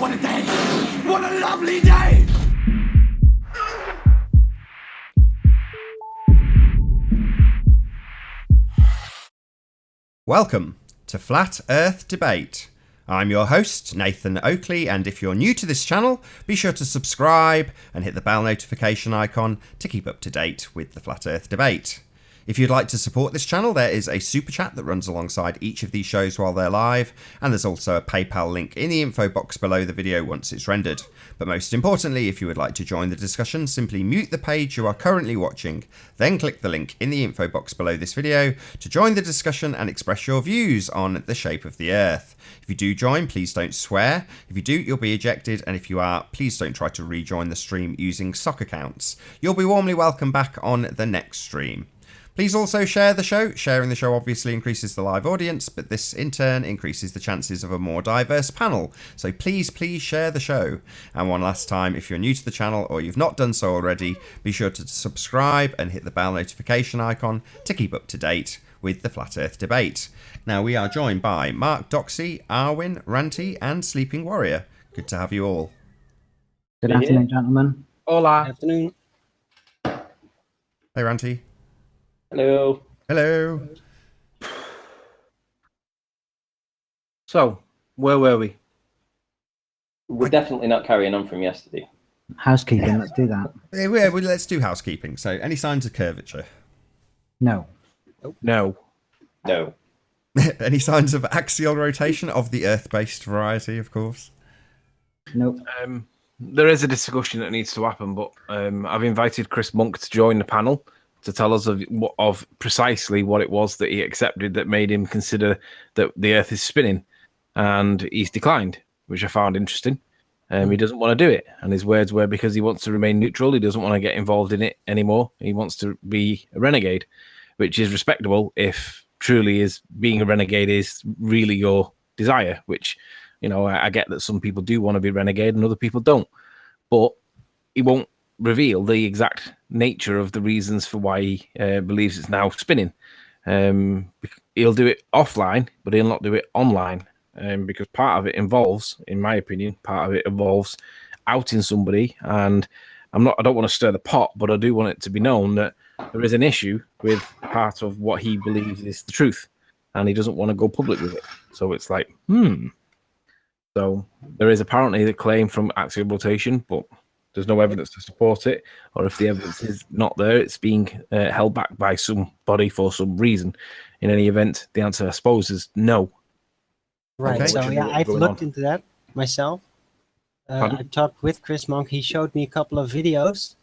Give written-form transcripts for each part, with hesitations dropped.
what a day! What a lovely day! Welcome to Flat Earth Debate. I'm your host, Nathan Oakley, and if you're new to this channel, be sure to subscribe and hit the bell notification icon to keep up to date with the Flat Earth Debate. If you'd like to support this channel, there is a super chat that runs alongside each of these shows while they're live, and there's also a PayPal link in the info box below the video once it's rendered. But most importantly, if you would like to join the discussion, simply mute the page you are currently watching, then click the link in the info box below this video to join the discussion and express your views on the shape of the Earth. If you do join, please don't swear. If you do, you'll be ejected, and if you are, please don't try to rejoin the stream using sock accounts. You'll be warmly welcome back on the next stream. Please also share the show. Sharing the show obviously increases the live audience, but this in turn increases the chances of a more diverse panel. So please share the show. And one last time, if you're new to the channel or you've not done so already, be sure to subscribe and hit the bell notification icon to keep up to date with the Flat Earth Debate. Now we are joined by Mark Doxy, Arwin, Ranty and Sleeping Warrior. Good to have you all. Good afternoon, gentlemen. Hola. Good afternoon. Hey Ranty. Hello. Hello. So, where were we? We're definitely not carrying on from yesterday. Housekeeping, let's do that. Yeah, let's do housekeeping. So, any signs of curvature? No. No. No. Any signs of axial rotation of the Earth-based variety, of course? Nope. There is a discussion that needs to happen, but I've invited Chris Monk to join the panel to tell us of precisely what it was that he accepted that made him consider that the Earth is spinning, and he's declined, which I found interesting. He doesn't want to do it, and his words were because he wants to remain neutral. He doesn't want to get involved in it anymore. He wants to be a renegade, which is respectable if truly is being a renegade is really your desire, which, you know, I get that some people do want to be renegade and other people don't, but he won't reveal the exact nature of the reasons for why he believes it's now spinning. He'll do it offline, but he'll not do it online, because part of it involves, in my opinion, outing somebody. And I don't want to stir the pot, but I do want it to be known that there is an issue with part of what he believes is the truth, and he doesn't want to go public with it. So it's like, So there is apparently the claim from axial rotation, but there's no evidence to support it, or if the evidence is not there, it's being held back by somebody for some reason. In any event, the answer, I suppose, is no. Right. Okay. So yeah, I've looked into that myself. I talked with Chris Monk. He showed me a couple of videos,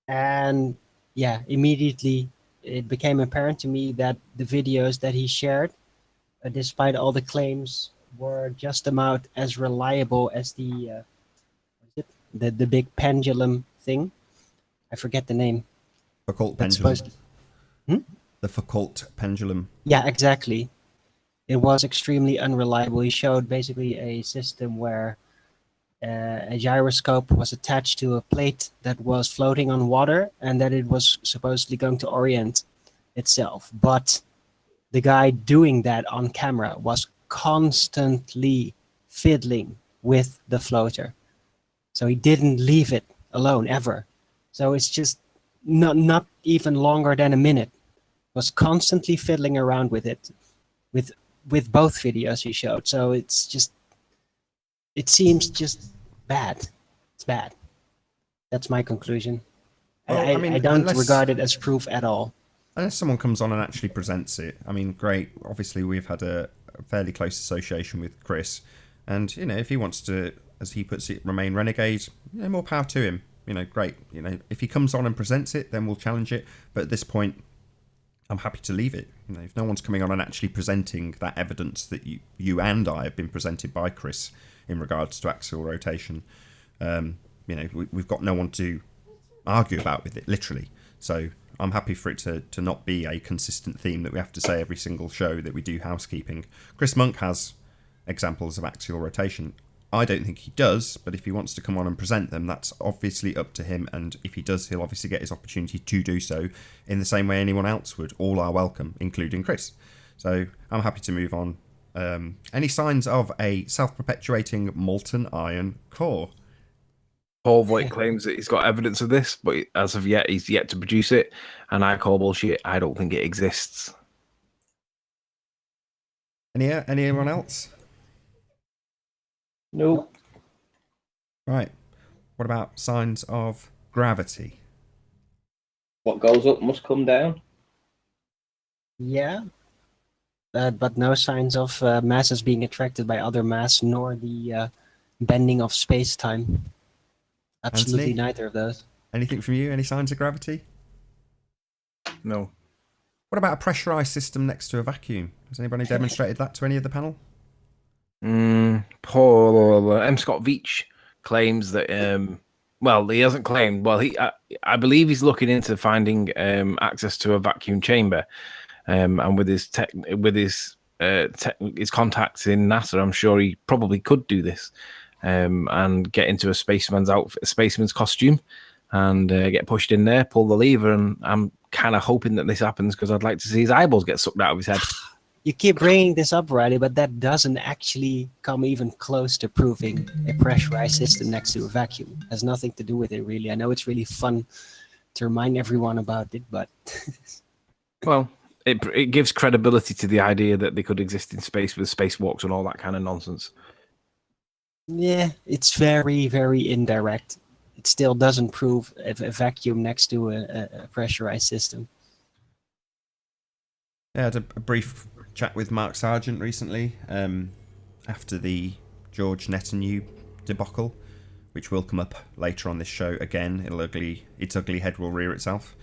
and yeah, immediately it became apparent to me that the videos that he shared, despite all the claims, were just about as reliable as the big pendulum thing. I forget the name. Foucault That's pendulum. supposed to... The Foucault pendulum. Yeah, exactly. It was extremely unreliable. He showed basically a system where a gyroscope was attached to a plate that was floating on water, and that it was supposedly going to orient itself. But the guy doing that on camera was constantly fiddling with the floater. So he didn't leave it alone ever. So it's just not even longer than a minute. Was constantly fiddling around with it, with both videos he showed. So it seems just bad. It's bad. That's my conclusion. Well, I don't regard it as proof at all. Unless someone comes on and actually presents it. I mean, great. Obviously, we've had a fairly close association with Chris, and you know, if he wants to, as he puts it, remain renegade, you know, more power to him. You know, great. You know, if he comes on and presents it, then we'll challenge it. But at this point, I'm happy to leave it. You know, if no one's coming on and actually presenting that evidence that you and I have been presented by Chris in regards to axial rotation, you know, we've got no one to argue about with it, literally. So I'm happy for it to not be a consistent theme that we have to say every single show that we do housekeeping. Chris Monk has examples of axial rotation. I don't think he does, but if he wants to come on and present them, that's obviously up to him, and if he does, he'll obviously get his opportunity to do so in the same way anyone else would. All are welcome, including Chris. So I'm happy to move on Any signs of a self-perpetuating molten iron core? Paul Voigt claims that he's got evidence of this, but as of yet, he's yet to produce it. And I call bullshit. I don't think it exists. Anyone else? Nope. Right. What about signs of gravity? What goes up must come down. Yeah. But no signs of masses being attracted by other mass, nor the bending of space-time. Absolutely Anthony? neither of those. Anything from you? Any signs of gravity? No. What about a pressurized system next to a vacuum? Has anybody demonstrated that to any of the panel? Paul M. Scott Veach claims that. Well, he hasn't claimed. Well, I believe he's looking into finding access to a vacuum chamber, and with his his contacts in NASA, I'm sure he probably could do this, and get into a spaceman's outfit, a spaceman's costume, and get pushed in there, pull the lever, and I'm kind of hoping that this happens because I'd like to see his eyeballs get sucked out of his head. You keep bringing this up, Riley, but that doesn't actually come even close to proving a pressurized system next to a vacuum. It has nothing to do with it, really. I know it's really fun to remind everyone about it, but... Well, it gives credibility to the idea that they could exist in space with spacewalks and all that kind of nonsense. Yeah, it's very, very indirect. It still doesn't prove a vacuum next to a pressurized system. Yeah, I had a brief chat with Mark Sargent recently after the George Netanyahu debacle, which will come up later on this show again. Its ugly head will rear itself.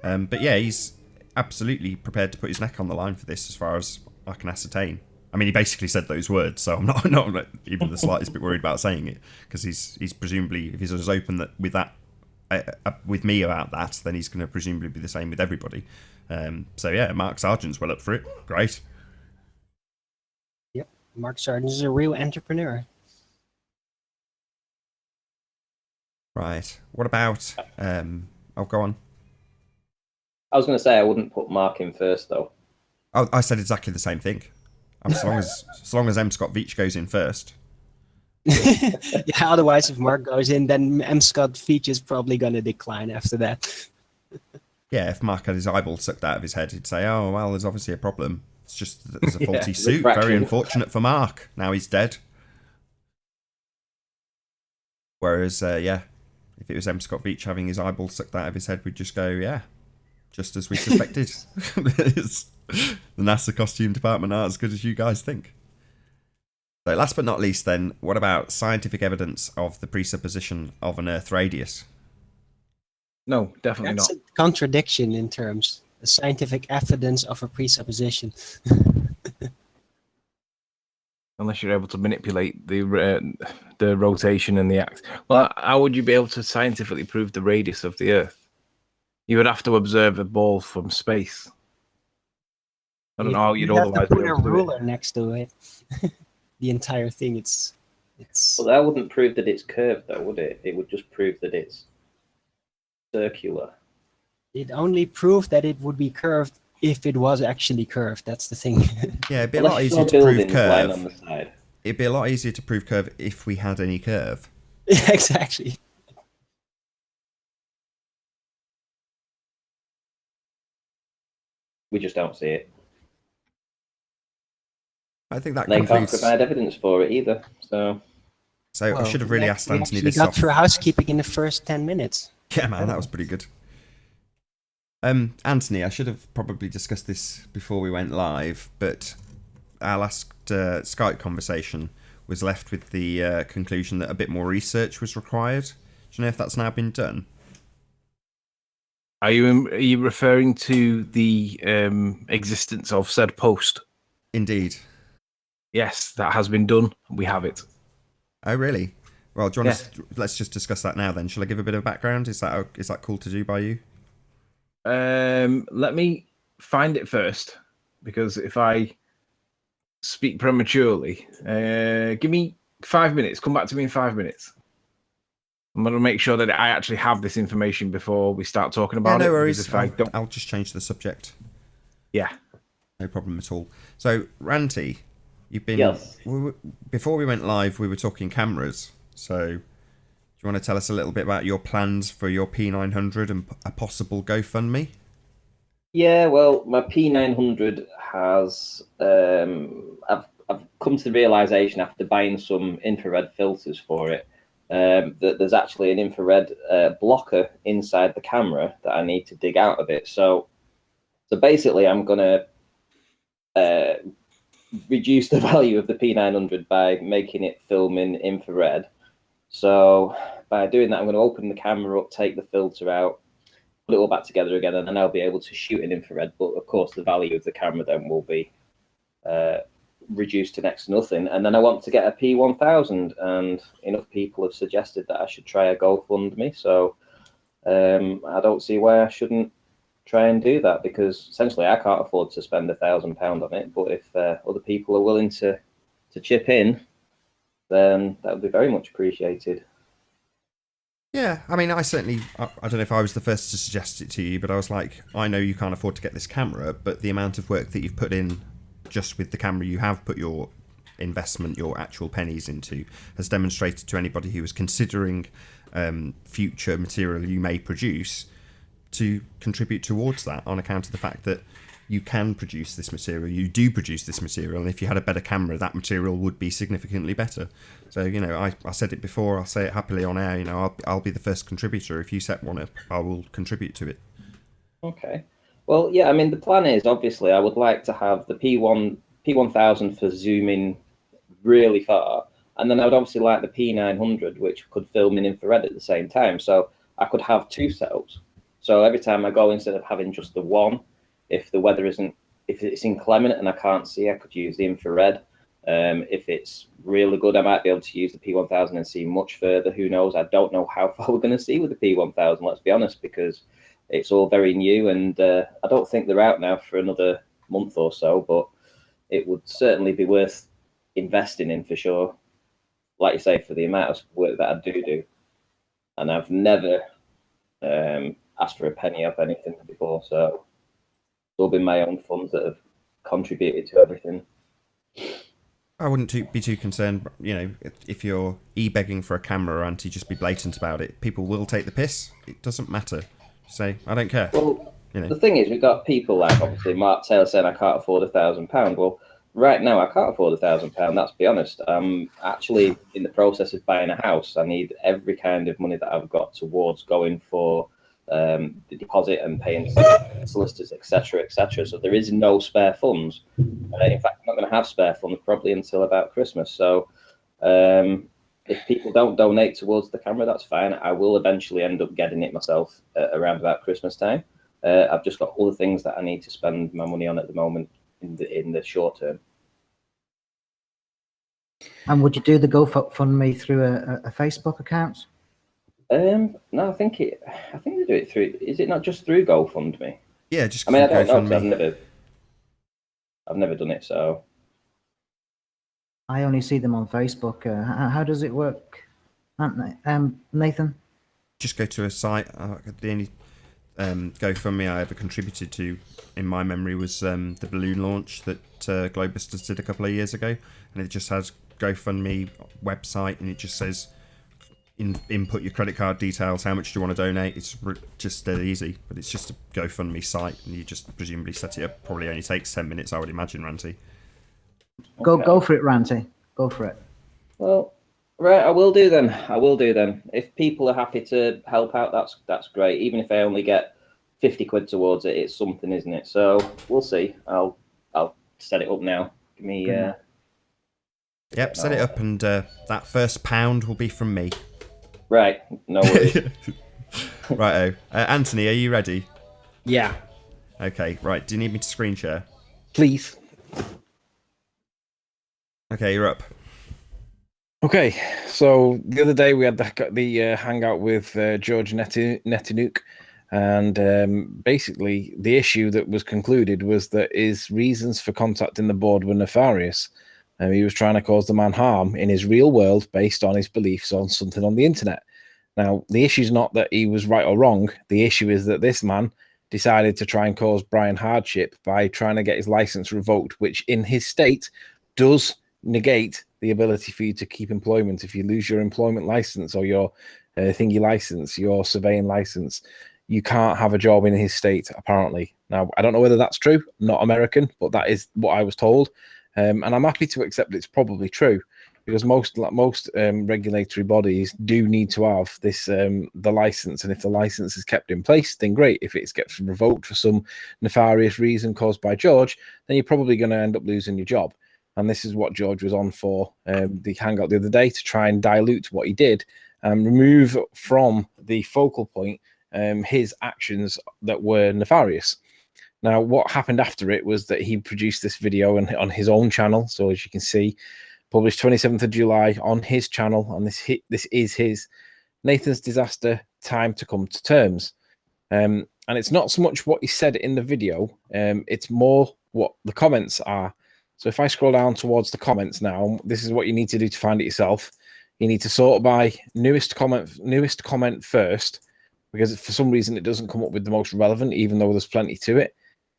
But yeah, he's absolutely prepared to put his neck on the line for this, as far as I can ascertain. I mean, he basically said those words, so I'm not even the slightest bit worried about saying it, because he's presumably, if he's as open with me about that, then he's going to presumably be the same with everybody. So yeah, Mark Sargent's well up for it. Great. Yep, Mark Sargent is a real entrepreneur. Right. What about? Go on. I was going to say I wouldn't put Mark in first, though. Oh, I said exactly the same thing. As long as M. Scott Veach goes in first. Yeah, otherwise, if Mark goes in, then M. Scott Veach is probably going to decline after that. Yeah, if Mark had his eyeball sucked out of his head, he'd say, "Oh well, there's obviously a problem. It's just that there's a faulty suit. Very unfortunate for Mark. Now he's dead." Whereas, if it was M. Scott Veach having his eyeball sucked out of his head, we'd just go, "Yeah, just as we suspected." The NASA costume department aren't as good as you guys think. So, last but not least, then, what about scientific evidence of the presupposition of an Earth radius? No, definitely That's not. a contradiction in terms. The scientific evidence of a presupposition. Unless you're able to manipulate the rotation and the act. Well, how would you be able to scientifically prove the radius of the Earth? You would have to observe a ball from space. I don't know how you'd have otherwise to be put a able to do it. ruler next to it. The entire thing, it's. Well, that wouldn't prove that it's curved, though, would it? It would just prove that it's circular. It only proved that it would be curved if it was actually curved. That's the thing. Yeah, it'd be a Unless lot you've easier got to prove buildings lying on curve. the side. It'd be a lot easier to prove curve if we had any curve. Yeah, exactly. We just don't see it. I think that They can't concludes. provide evidence for it either. So I should have really asked Anthony We this got off. through housekeeping in the first 10 minutes. Yeah, man, that was pretty good. Anthony, I should have probably discussed this before we went live, but our last Skype conversation was left with the conclusion that a bit more research was required. Do you know if that's now been done? Are you referring to the existence of said post? Indeed. Yes, that has been done. We have it. Oh, really? Well, do you want let's just discuss that now then. Shall I give a bit of background? Is that cool to do by you? Let me find it first, because if I speak prematurely, give me 5 minutes. Come back to me in 5 minutes. I'm going to make sure that I actually have this information before we start talking about it. No worries. If I don't... I'll just change the subject. Yeah. No problem at all. So, Ranty, You've been Yes. before we went live. We were talking cameras. So, do you want to tell us a little bit about your plans for your P900 and a possible GoFundMe? Yeah, well, my P900 has. I've come to the realization after buying some infrared filters for it that there's actually an infrared blocker inside the camera that I need to dig out of it. So basically, I'm gonna reduce the value of the P900 by making it film in infrared. So by doing that, I'm going to open the camera up, take the filter out, put it all back together again, and then I'll be able to shoot in infrared. But of course, the value of the camera then will be reduced to next to nothing. And then I want to get a P1000, and enough people have suggested that I should try a GoFundMe. So I don't see why I shouldn't try and do that, because essentially I can't afford to spend £1,000 on it. But if other people are willing to chip in, then that would be very much appreciated. Yeah, I mean, I certainly, I don't know if I was the first to suggest it to you, but I was like, I know you can't afford to get this camera, but the amount of work that you've put in just with the camera you have put your investment, your actual pennies into, has demonstrated to anybody who is considering future material you may produce to contribute towards that, on account of the fact that you can produce this material, you do produce this material, and if you had a better camera, that material would be significantly better. So, you know, I said it before, I'll say it happily on air, you know, I'll be the first contributor. If you set one up, I will contribute to it. Okay. Well, yeah, I mean, the plan is, obviously, I would like to have the P1000 for zooming really far, and then I would obviously like the P900, which could film in infrared at the same time. So I could have two setups. So every time I go, instead of having just the one, if the weather isn't, if it's inclement and I can't see, I could use the infrared. If it's really good, I might be able to use the P1000 and see much further. Who knows? I don't know how far we're going to see with the P1000, let's be honest, because it's all very new, and I don't think they're out now for another month or so, but it would certainly be worth investing in for sure. Like you say, for the amount of work that I do. And I've never asked for a penny of anything before, so it's all been my own funds that have contributed to everything. I wouldn't be too concerned, you know, if you're e-begging for a camera, and to just be blatant about it. People will take the piss. It doesn't matter. Say, I don't care. Well, you know. The thing is, we've got people like, obviously, Mark Taylor saying I can't afford £1,000. Well, right now I can't afford £1,000. Let's be honest. I'm actually in the process of buying a house. I need every kind of money that I've got towards going for the deposit and paying solicitors, etc., etc. So there is no spare funds. In fact, I'm not going to have spare funds probably until about Christmas. So if people don't donate towards the camera, that's fine. I will eventually end up getting it myself around about Christmas time. I've just got other things that I need to spend my money on at the moment in the short term. And would you do the GoFundMe through a Facebook account? No, I think they do it through. Is it not just through GoFundMe? Yeah, just. I mean, I don't know, 'cause GoFundMe. I've never done it, so. I only see them on Facebook. How does it work, Nathan? Just go to a site. The only GoFundMe I ever contributed to, in my memory, was the balloon launch that Globusters did a couple of years ago, and it just has GoFundMe website, and it just says input your credit card details, how much do you want to donate. It's just dead easy, but it's just a GoFundMe site, and you just presumably set it up. Probably only takes 10 minutes, I would imagine, Ranty. Okay. Go for it, Ranty. Go for it. Well, right, I will do then. If people are happy to help out, that's great. Even if I only get 50 quid towards it, it's something, isn't it? So we'll see. I'll set it up now. Give me. Yep, set it up, and that first £1 will be from me. Right, no worries. Righto. Anthony, are you ready? Yeah. Okay, right. Do you need me to screen share? Please. Okay, you're up. Okay, so the other day we had the hangout with George Netanuk, and basically the issue that was concluded was that his reasons for contacting the board were nefarious. He was trying to cause the man harm in his real world based on his beliefs on something on the internet. Now, the issue is not that he was right or wrong. The issue is that this man decided to try and cause Brian hardship by trying to get his license revoked, which in his state does negate the ability for you to keep employment. If you lose your employment license or your thingy license, your surveying license, you can't have a job in his state, apparently. Now, I don't know whether that's true, not American, but that is what I was told. And I'm happy to accept it's probably true, because most regulatory bodies do need to have this the license, and if the license is kept in place, then great. If it gets revoked for some nefarious reason caused by George, then you're probably going to end up losing your job. And this is what George was on for the hangout the other day, to try and dilute what he did and remove from the focal point his actions that were nefarious. Now, what happened after it was that he produced this video on his own channel. So as you can see, published 27th of July on his channel, and this is his Nathan's Disaster, Time to Come to Terms. And it's not so much what he said in the video, it's more what the comments are. So if I scroll down towards the comments now, this is what you need to do to find it yourself. You need to sort by newest comment first, because for some reason it doesn't come up with the most relevant, even though there's plenty to it.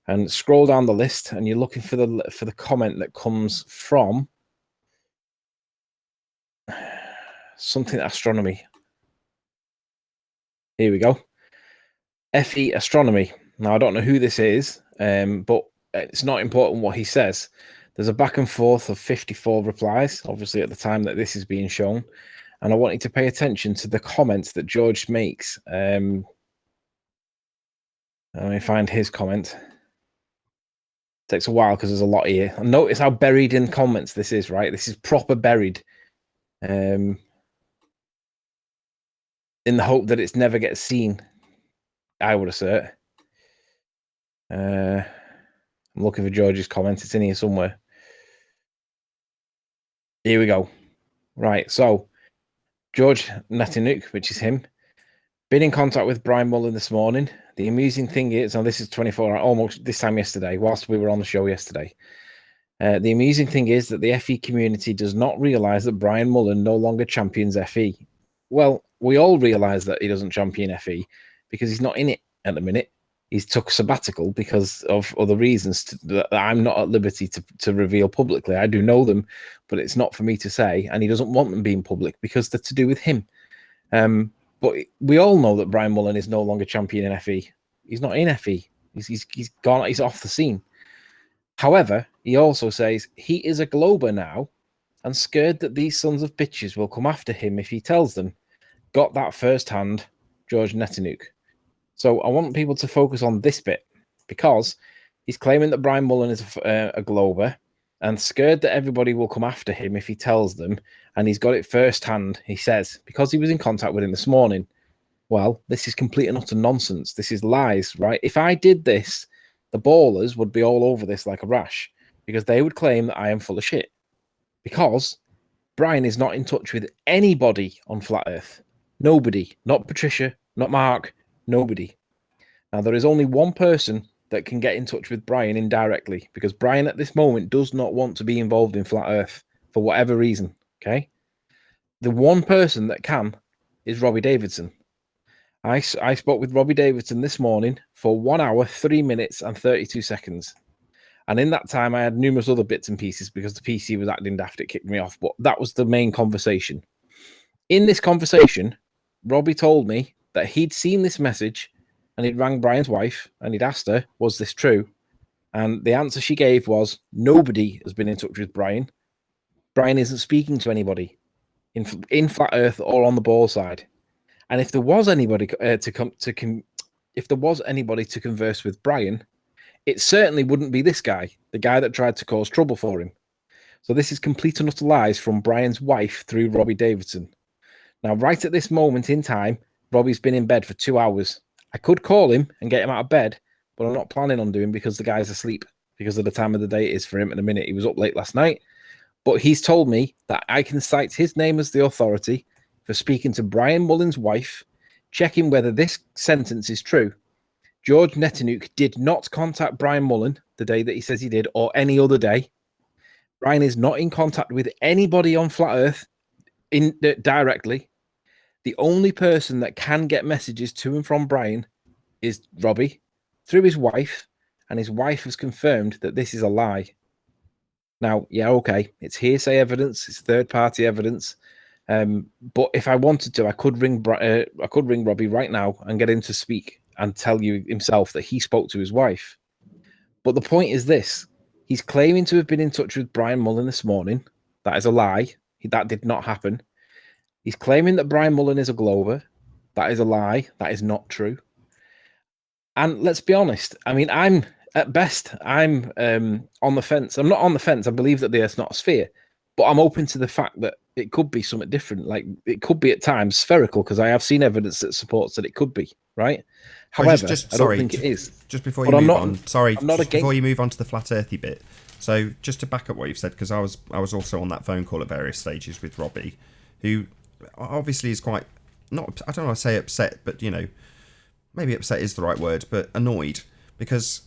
And scroll down the list, and you're looking for the comment that comes from something astronomy. Here we go. FE Astronomy. Now, I don't know who this is, but it's not important what he says. There's a back and forth of 54 replies, obviously at the time that this is being shown. And I want you to pay attention to the comments that George makes. Let me find his comment. It takes a while because there's a lot here. And notice how buried in comments this is, right? This is proper buried. In the hope that it never gets seen, I would assert. I'm looking for George's comment. It's in here somewhere. Here we go. Right, so George Netanuk, which is him, been in contact with Brian Mullen this morning. The amusing thing is, now this is 24 hours, almost this time yesterday, whilst we were on the show yesterday. The amusing thing is that the FE community does not realise that Brian Mullen no longer champions FE. Well, we all realise that he doesn't champion FE because he's not in it at the minute. He's took sabbatical because of other reasons that I'm not at liberty to reveal publicly. I do know them, but it's not for me to say, and he doesn't want them being public because they're to do with him. But we all know that Brian Mullen is no longer champion in FE. He's not in FE. He's gone. He's off the scene. However, he also says he is a Glober now and scared that these sons of bitches will come after him if he tells them. Got that firsthand, George Netanuk. So I want people to focus on this bit, because he's claiming that Brian Mullen is a Glober and scared that everybody will come after him if he tells them. And he's got it firsthand, he says, because he was in contact with him this morning. Well, this is complete and utter nonsense. This is lies, right? If I did this, the ballers would be all over this like a rash, because they would claim that I am full of shit. Because Brian is not in touch with anybody on Flat Earth. Nobody. Not Patricia, not Mark, nobody. Now, there is only one person that can get in touch with Brian indirectly, because Brian at this moment does not want to be involved in Flat Earth for whatever reason, okay? The one person that can is Robbie Davidson. I spoke with Robbie Davidson this morning for 1 hour, 3 minutes and 32 seconds. And in that time, I had numerous other bits and pieces because the PC was acting daft. It kicked me off, but that was the main conversation. In this conversation, Robbie told me that he'd seen this message and he'd rang Brian's wife and he'd asked her, was this true? And the answer she gave was, nobody has been in touch with Brian. Brian isn't speaking to anybody in Flat Earth or on the ball side. And if there was anybody if there was anybody to converse with Brian, it certainly wouldn't be this guy, the guy that tried to cause trouble for him. So this is complete and utter lies from Brian's wife through Robbie Davidson. Now, right at this moment in time, Robbie's been in bed for 2 hours. I could call him and get him out of bed, but I'm not planning on doing because the guy's asleep because of the time of the day it is for him at the minute. He was up late last night, but he's told me that I can cite his name as the authority for speaking to Brian Mullen's wife, checking whether this sentence is true. George Netanuk did not contact Brian Mullen the day that he says he did, or any other day. Brian is not in contact with anybody on Flat Earth directly. The only person that can get messages to and from Brian is Robbie through his wife, and his wife has confirmed that this is a lie. Now, yeah, okay, it's hearsay evidence, it's third-party evidence. But if I wanted to, I could ring Robbie right now and get him to speak and tell you himself that he spoke to his wife. But the point is this: he's claiming to have been in touch with Brian Mullen this morning. That is a lie. That did not happen. He's claiming that Brian Mullen is a Glober. That is a lie. That is not true. And let's be honest. I mean, I'm on the fence. I'm not on the fence. I believe that the Earth's not a sphere, but I'm open to the fact that it could be something different. Like it could be at times spherical, because I have seen evidence that supports that it could be, right? However, I don't think it is. Just before But you I'm move not- on, sorry, I'm not just against- before you move on to the flat earthy bit. So just to back up what you've said, because I was also on that phone call at various stages with Robbie, who obviously is quite not, I don't want to say upset, but you know, maybe upset is the right word, but annoyed, because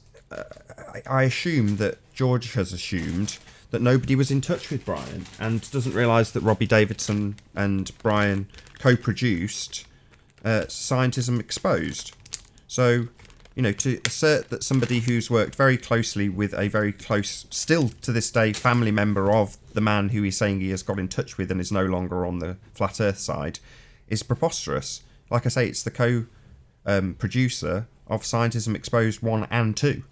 I assume that George has assumed that nobody was in touch with Brian and doesn't realise that Robbie Davidson and Brian co-produced Scientism Exposed. So, you know, to assert that somebody who's worked very closely with a very close, still to this day, family member of the man who he's saying he has got in touch with and is no longer on the Flat Earth side is preposterous. Like I say, it's the co-producer of Scientism Exposed 1 and 2.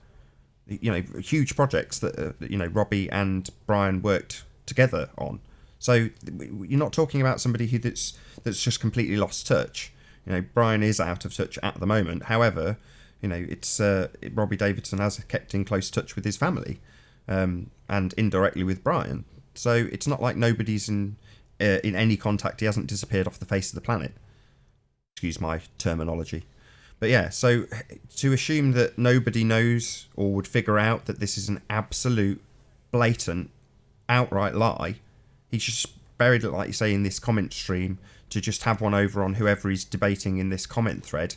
You know, huge projects that, you know, Robbie and Brian worked together on. So you're not talking about somebody that's just completely lost touch. You know, Brian is out of touch at the moment. However, you know, it's Robbie Davidson has kept in close touch with his family, and indirectly with Brian. So it's not like nobody's in any contact. He hasn't disappeared off the face of the planet. Excuse my terminology. But yeah, so to assume that nobody knows or would figure out that this is an absolute, blatant, outright lie, he's just buried it, like you say, in this comment stream to just have one over on whoever he's debating in this comment thread.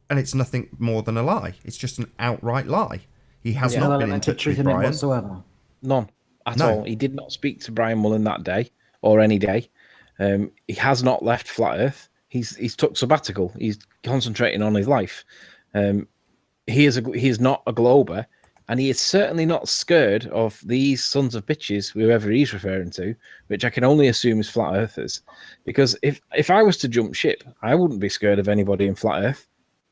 And it's nothing more than a lie. It's just an outright lie. He has No not been in element of touch truth with in it Brian. whatsoever. None at No. all. He did not speak to Brian Mullen that day or any day. He has not left Flat Earth. He's took sabbatical. He's concentrating on his life. He is not a Glober, and he is certainly not scared of these sons of bitches, whoever he's referring to, which I can only assume is Flat Earthers. Because if I was to jump ship, I wouldn't be scared of anybody in Flat Earth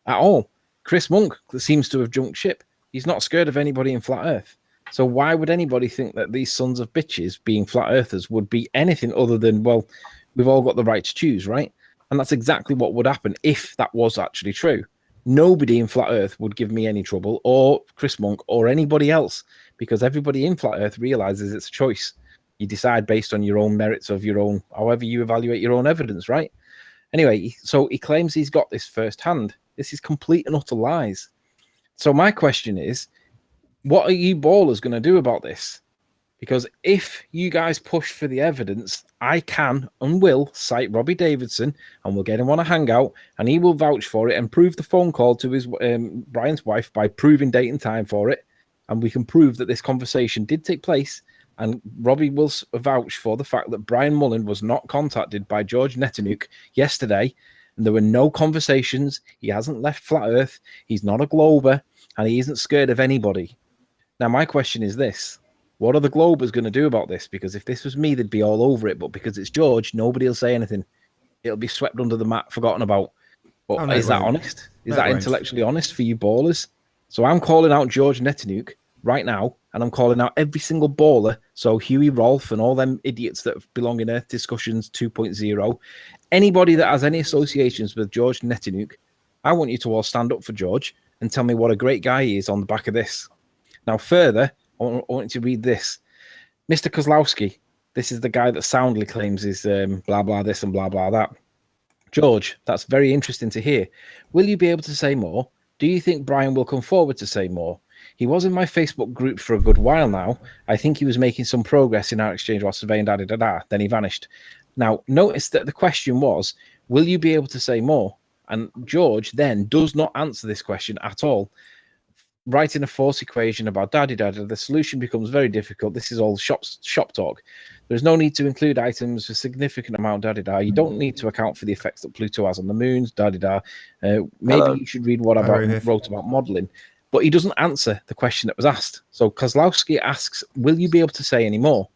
at all. Chris Monk seems to have jumped ship. He's not scared of anybody in Flat Earth. So why would anybody think that these sons of bitches, being Flat Earthers, would be anything other than, well, we've all got the right to choose, right? And that's exactly what would happen if that was actually true. Nobody in Flat Earth would give me any trouble, or Chris Monk, or anybody else, because everybody in Flat Earth realizes it's a choice. You decide based on your own merits of your own, however you evaluate your own evidence, right? Anyway, so he claims he's got this firsthand. This is complete and utter lies. So my question is, what are you ballers going to do about this? Because if you guys push for the evidence, I can and will cite Robbie Davidson, and we'll get him on a hangout, and he will vouch for it and prove the phone call to his Brian's wife by proving date and time for it, and we can prove that this conversation did take place. And Robbie will vouch for the fact that Brian Mullen was not contacted by George Netanuk yesterday, and there were no conversations. He hasn't left Flat Earth. He's not a Glober, and he isn't scared of anybody. Now, my question is this. What are the Globers going to do about this? Because if this was me, they'd be all over it. But because it's George, nobody will say anything. It'll be swept under the mat, forgotten about. But Oh, no, is it that won't. honest? Is No, that it won't. intellectually honest for you ballers? So I'm calling out George Netanuk right now, and I'm calling out every single baller. So Huey Rolfe and all them idiots that belong in Earth Discussions 2.0. Anybody that has any associations with George Netanuk, I want you to all stand up for George and tell me what a great guy he is on the back of this. Now, further, I want you to read this. Mr. Kozlowski, this is the guy that soundly claims is blah, blah, this and blah, blah, that. George, that's very interesting to hear. Will you be able to say more? Do you think Brian will come forward to say more? He was in my Facebook group for a good while now. I think he was making some progress in our exchange while surveying da-da-da-da. Then he vanished. Now, notice that the question was, will you be able to say more? And George then does not answer this question at all. Writing a false equation about da-da-da-da, the solution becomes very difficult. This is all shop talk. There's no need to include items with significant amount da-da-da. You don't need to account for the effects that Pluto has on the moons, da-da-da. Maybe Hello. you should read what I wrote about modeling. but he doesn't answer the question that was asked. So Kozlowski asks, will you be able to say any more?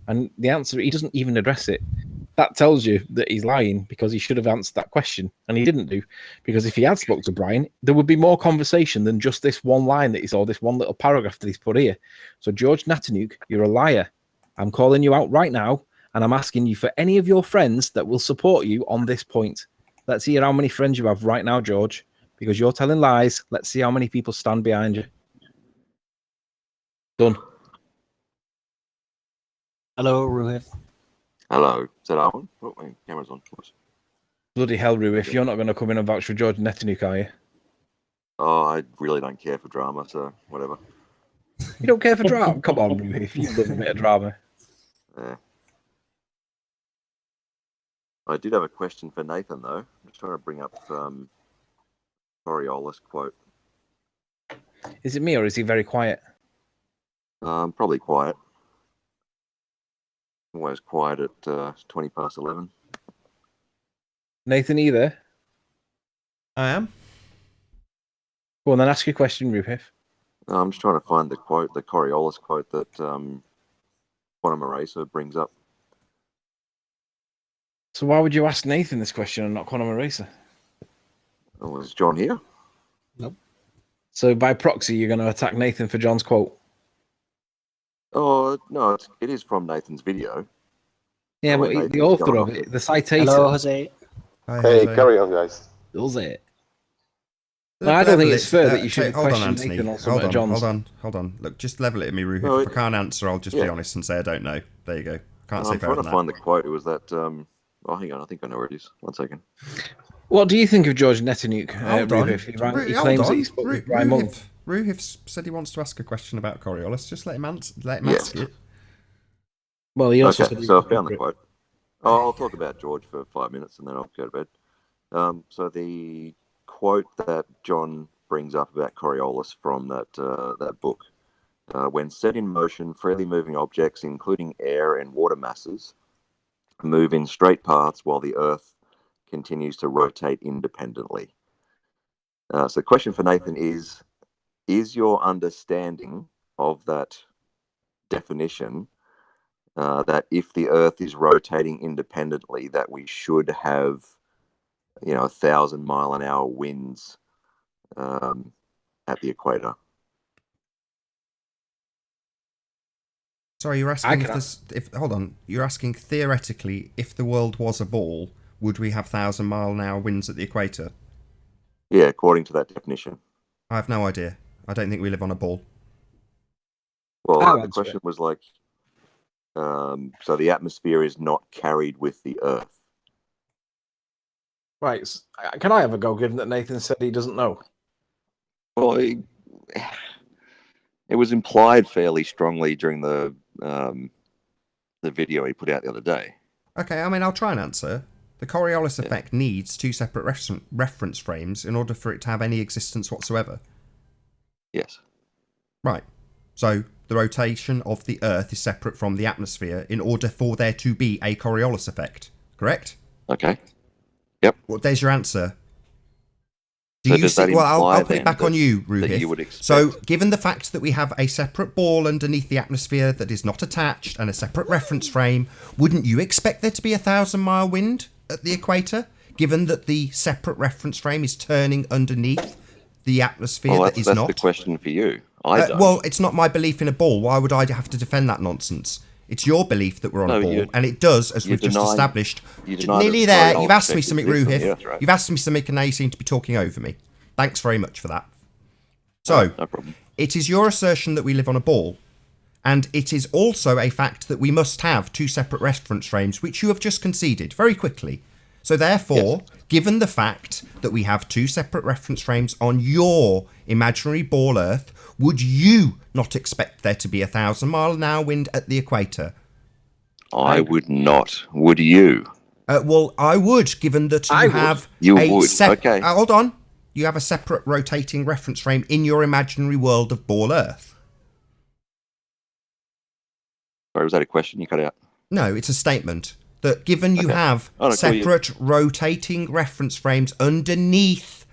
And the answer, he doesn't even address it. That tells you that he's lying, because he should have answered that question, and he didn't do. Because if he had spoke to Brian, there would be more conversation than just this one line that he saw, this one little paragraph that he's put here. So George Natanuk, you're a liar. I'm calling you out right now, and I'm asking you for any of your friends that will support you on this point. Let's hear how many friends you have right now, George, because you're telling lies. Let's see how many people stand behind you. Done. Hello, Ruhif. Hello. Is that Owen? Oh, my camera's on. Oops. Bloody hell, Rue, if you're not going to come in and vouch for George Netanyahu, are you? Oh, I really don't care for drama, so whatever. You don't care for drama? Come on, Rue, if you love a bit of drama. Yeah. I did have a question for Nathan, though. I'm just trying to bring up Coriolis quote. Is it me, or is he very quiet? Probably quiet. Always quiet at 20 past 11. Nathan, either? I am. Go on, then ask your question, Rupif. I'm just trying to find the quote, the Coriolis quote that Quantum Eraser brings up. So why would you ask Nathan this question and not Conor Eraser? Oh, is John here? Nope. So by proxy, you're going to attack Nathan for John's quote? Oh, no, it is from Nathan's video. Yeah, but the author of it, the citation. Hello, Jose. Hi, Hey, Jose. carry on, guys. Does it? Look, I don't think level it's it. fair that you should hold on, question Anthony. Nathan on some of John's. Hold on. Look, just level it at me, Ruhif. No, if I can't answer, I'll just be honest and say I don't know. There you go. Can't say I'm fairer trying than to that. find the quote. It was that. Oh, hang on. I think I know where it is. 1 second. What do you think of George Netanyahu, Hold on. Rupif? He claims that he spoke with Brian Monk. Ruhif said he wants to ask a question about Coriolis. Just let him answer. Let him Yes. ask it. Well, he also Okay, said so I found the quote. I'll talk about George for 5 minutes and then I'll go to bed. So the quote that John brings up about Coriolis from that book, when set in motion, freely moving objects, including air and water masses, move in straight paths while the Earth continues to rotate independently. So the question for Nathan is your understanding of that definition that if the Earth is rotating independently, that we should have, 1,000-mile-an-hour winds at the equator? Sorry, you're asking hold on. You're asking theoretically, if the world was a ball, would we have 1,000-mile-an-hour winds at the equator? Yeah, according to that definition. I have no idea. I don't think we live on a ball. Well, the question was like, so the atmosphere is not carried with the Earth. Right. Can I have a go, given that Nathan said he doesn't know? Well, it was implied fairly strongly during the video he put out the other day. Okay, I mean, I'll try and answer. The Coriolis effect needs two separate reference frames in order for it to have any existence whatsoever. Yes. Right. So the rotation of the Earth is separate from the atmosphere in order for there to be a Coriolis effect. Correct? Okay. Yep. Well, there's your answer. I'll put it back on you, Ruhif. So, given the fact that we have a separate ball underneath the atmosphere that is not attached and a separate reference frame, wouldn't you expect there to be 1,000-mile wind at the equator, given that the separate reference frame is turning underneath the atmosphere that is not? That's the question for you. I don't. Well, it's not my belief in a ball. Why would I have to defend that nonsense? It's your belief that we're on a ball, and it does, as we've just established. Nearly there. You've asked me something, Ruhif. Right. You've asked me something, and now you seem to be talking over me. Thanks very much for that. So, no problem. It is your assertion that we live on a ball, and it is also a fact that we must have two separate reference frames, which you have just conceded very quickly. So therefore, given the fact that we have two separate reference frames on your imaginary ball Earth, would you not expect there to be 1,000-mile-an-hour wind at the equator? I would not. Would you? Well, I would, given that you have Okay. Hold on. You have a separate rotating reference frame in your imaginary world of ball Earth. Sorry, was that a question you cut out? No, it's a statement. That given you have separate rotating reference frames underneath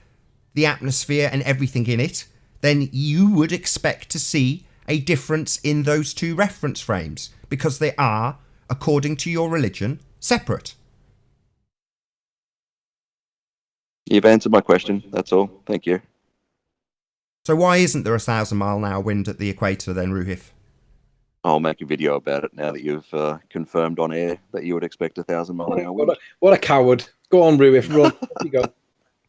the atmosphere and everything in it, then you would expect to see a difference in those two reference frames because they are, according to your religion, separate. You've answered my question. That's all. Thank you. So why isn't there a 1,000-mile-an-hour wind at the equator then, Ruhif? I'll make a video about it now that you've confirmed on air that you would expect 1,000-mile-an-hour wind. What a coward. Go on, Ruif, run. Here you go.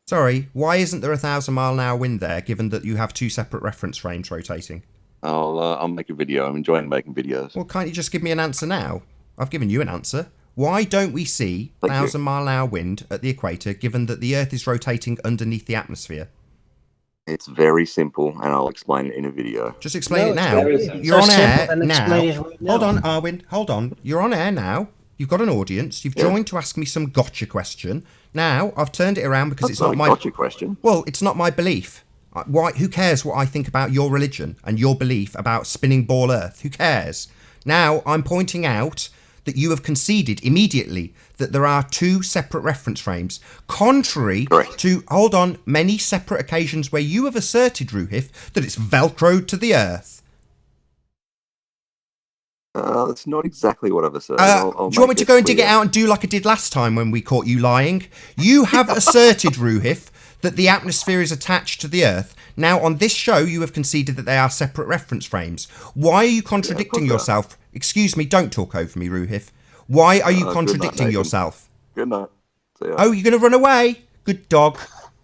Sorry, why isn't there a 1,000-mile-an-hour wind there, given that you have two separate reference frames rotating? I'll make a video. I'm enjoying making videos. Well, can't you just give me an answer now? I've given you an answer. Why don't we see 1,000-mile-an-hour wind at the equator, given that the Earth is rotating underneath the atmosphere? It's very simple, and I'll explain it in a video. Just explain it it's now. very simple. You're on So air simple, then now. explain it right now. Hold on, Arwin. Hold on. You're on air now. You've got an audience. You've joined to ask me some gotcha question. Now, I've turned it around because That's it's not a my... gotcha question. Well, it's not my belief. Why? Who cares what I think about your religion and your belief about spinning ball Earth? Who cares? Now, I'm pointing out that you have conceded immediately that there are two separate reference frames, contrary Correct. to, hold on, many separate occasions where you have asserted, Ruhif, that it's velcroed to the Earth. That's not exactly what I've asserted. Do you want me to go and dig it out and do like I did last time when we caught you lying? You have asserted, Ruhif, that the atmosphere is attached to the Earth. Now, on this show, you have conceded that they are separate reference frames. Why are you contradicting yourself? Excuse me, don't talk over me, Ruhif. Why are you contradicting yourself? Good night. See ya. Oh, you're going to run away? Good dog.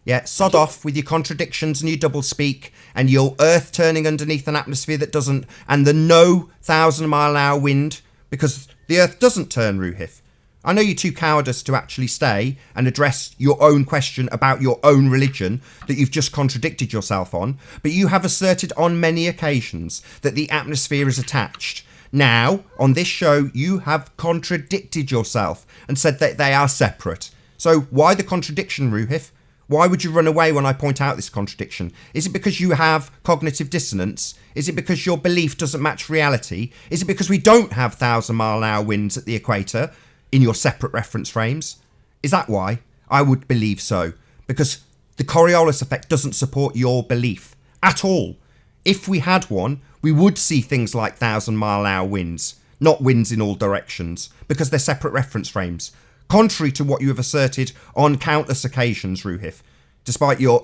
Yeah, sod off with your contradictions and your doublespeak and your Earth turning underneath an atmosphere that doesn't, and the no 1,000-mile-an-hour wind, because the Earth doesn't turn, Ruhif. I know you're too cowardice to actually stay and address your own question about your own religion that you've just contradicted yourself on, but you have asserted on many occasions that the atmosphere is attached. Now, on this show, you have contradicted yourself and said that they are separate. So why the contradiction, Ruhif? Why would you run away when I point out this contradiction? Is it because you have cognitive dissonance? Is it because your belief doesn't match reality? Is it because we don't have 1,000-mile-an-hour winds at the equator in your separate reference frames? Is that why? I would believe so. Because the Coriolis effect doesn't support your belief at all. If we had one, we would see things like 1,000-mile-an-hour winds, not winds in all directions, because they're separate reference frames. Contrary to what you have asserted on countless occasions, Ruhif, despite your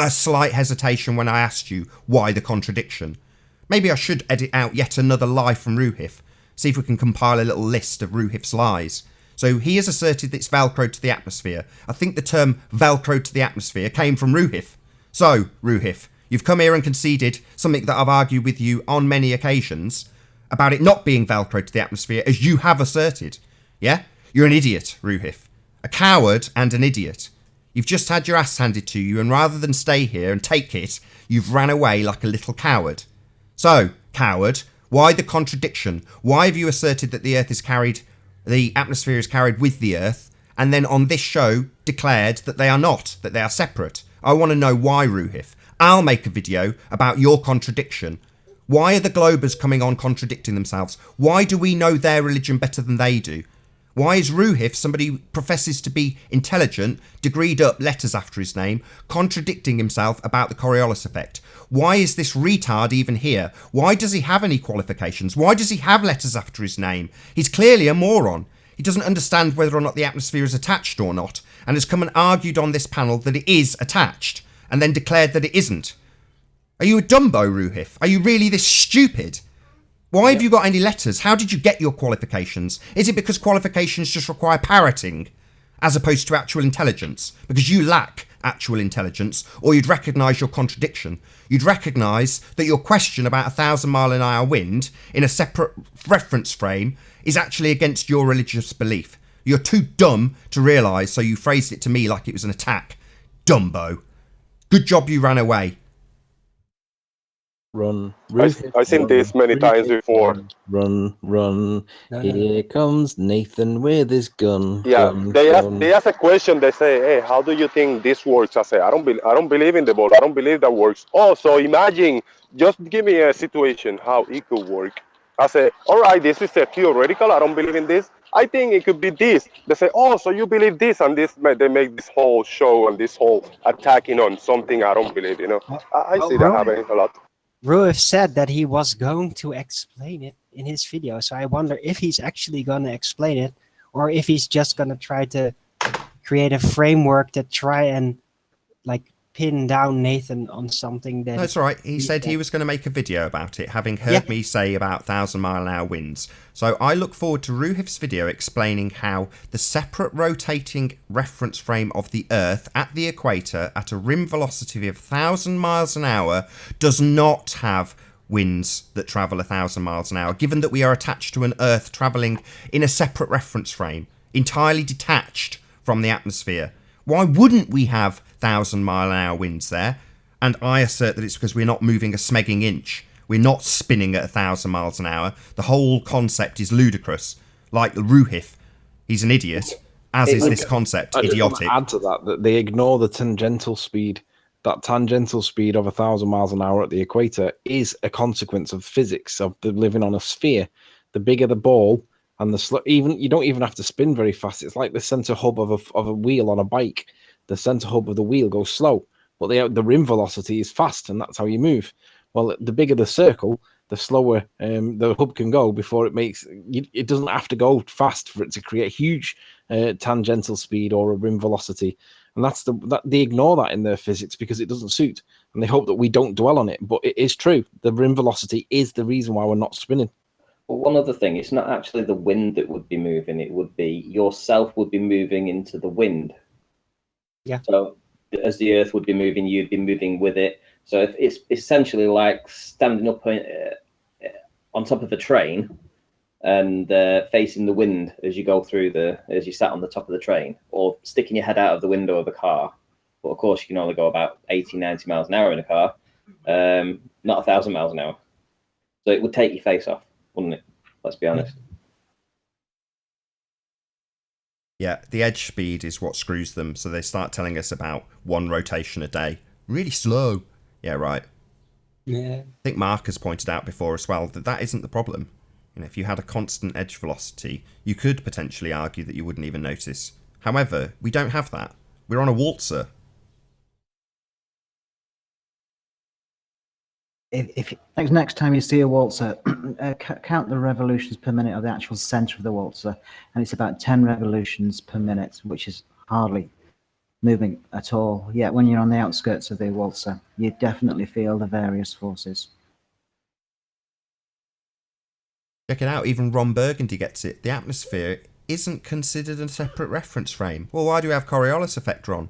slight hesitation when I asked you why the contradiction. Maybe I should edit out yet another lie from Ruhif, see if we can compile a little list of Ruhif's lies. So he has asserted that it's velcroed to the atmosphere. I think the term velcroed to the atmosphere came from Ruhif. So, Ruhif, you've come here and conceded something that I've argued with you on many occasions about it not being velcroed to the atmosphere, as you have asserted. Yeah? You're an idiot, Ruhif. A coward and an idiot. You've just had your ass handed to you, and rather than stay here and take it, you've ran away like a little coward. So, coward, why the contradiction? Why have you asserted that the atmosphere is carried with the Earth, and then on this show declared that they are not, that they are separate? I want to know why, Ruhif. I'll make a video about your contradiction. Why are the Globers coming on contradicting themselves? Why do we know their religion better than they do? Why is Ruhif, somebody who professes to be intelligent, degreed up, letters after his name, contradicting himself about the Coriolis effect? Why is this retard even here? Why does he have any qualifications? Why does he have letters after his name? He's clearly a moron. He doesn't understand whether or not the atmosphere is attached or not, and has come and argued on this panel that it is attached, and then declared that it isn't. Are you a Dumbo, Ruhif? Are you really this stupid? Why have you got any letters? How did you get your qualifications? Is it because qualifications just require parroting as opposed to actual intelligence? Because you lack actual intelligence, or you'd recognise your contradiction. You'd recognise that your question about 1,000-mile-an-hour wind in a separate reference frame is actually against your religious belief. You're too dumb to realise, so you phrased it to me like it was an attack. Dumbo. Good job you ran away. Run. I've seen this many times before. Run. Here comes Nathan with his gun. Yeah, gun, they gun. ask a question. They say, "Hey, how do you think this works?" I say, "I don't believe in the ball. I don't believe that works." Oh, so imagine, just give me a situation how it could work. I say, "All right, this is a theoretical. I don't believe in this. I think it could be this. They say, oh, so you believe this, and this, they make this whole show and this whole attacking on something I don't believe, you know. I see that happening a lot. Ruif said that he was going to explain it in his video, so I wonder if he's actually going to explain it, or if he's just going to try to create a framework to try and like pin down Nathan on something that... That's right. He said he was going to make a video about it, having heard me say about 1,000-mile-an-hour winds. So I look forward to Ruhif's video explaining how the separate rotating reference frame of the Earth at the equator at a rim velocity of 1,000 miles an hour does not have winds that travel 1,000 miles an hour, given that we are attached to an Earth travelling in a separate reference frame, entirely detached from the atmosphere. Why wouldn't we have 1,000-mile-an-hour winds there? And I assert that it's because we're not moving a smegging inch. We're not spinning at 1,000 miles an hour. The whole concept is ludicrous. Like Ruhif, he's an idiot, as is this concept, idiotic. Add to that they ignore the tangential speed. That tangential speed of 1,000 miles an hour at the equator is a consequence of physics, of the living on a sphere. The bigger the ball, and you don't even have to spin very fast. It's like the center hub of a wheel on a bike. The center hub of the wheel goes slow, but the rim velocity is fast, and that's how you move. Well, the bigger the circle, the slower the hub can go before it doesn't have to go fast for it to create huge tangential speed or a rim velocity. And they ignore that in their physics because it doesn't suit, and they hope that we don't dwell on it. But it is true. The rim velocity is the reason why we're not spinning. Well, one other thing, it's not actually the wind that would be moving. It would be yourself would be moving into the wind. Yeah. So as the Earth would be moving, you'd be moving with it. So it's essentially like standing up on top of a train and facing the wind as you go through as you sat on the top of the train, or sticking your head out of the window of a car. But of course, you can only go about 80, 90 miles an hour in a car, not 1,000 miles an hour. So it would take your face off, wouldn't it? Let's be honest. Yeah, the edge speed is what screws them. So they start telling us about 1 rotation a day. Really slow. Yeah, right. Yeah. I think Mark has pointed out before as well that isn't the problem. You know, if you had a constant edge velocity, you could potentially argue that you wouldn't even notice. However, we don't have that. We're on a waltzer. If next time you see a waltzer, count the revolutions per minute of the actual center of the waltzer, and it's about 10 revolutions per minute, which is hardly moving at all. Yet when you're on the outskirts of the waltzer, you definitely feel the various forces. Check it out, even Ron Burgundy gets it. The atmosphere isn't considered a separate reference frame. Well, why do we have Coriolis effect, Ron?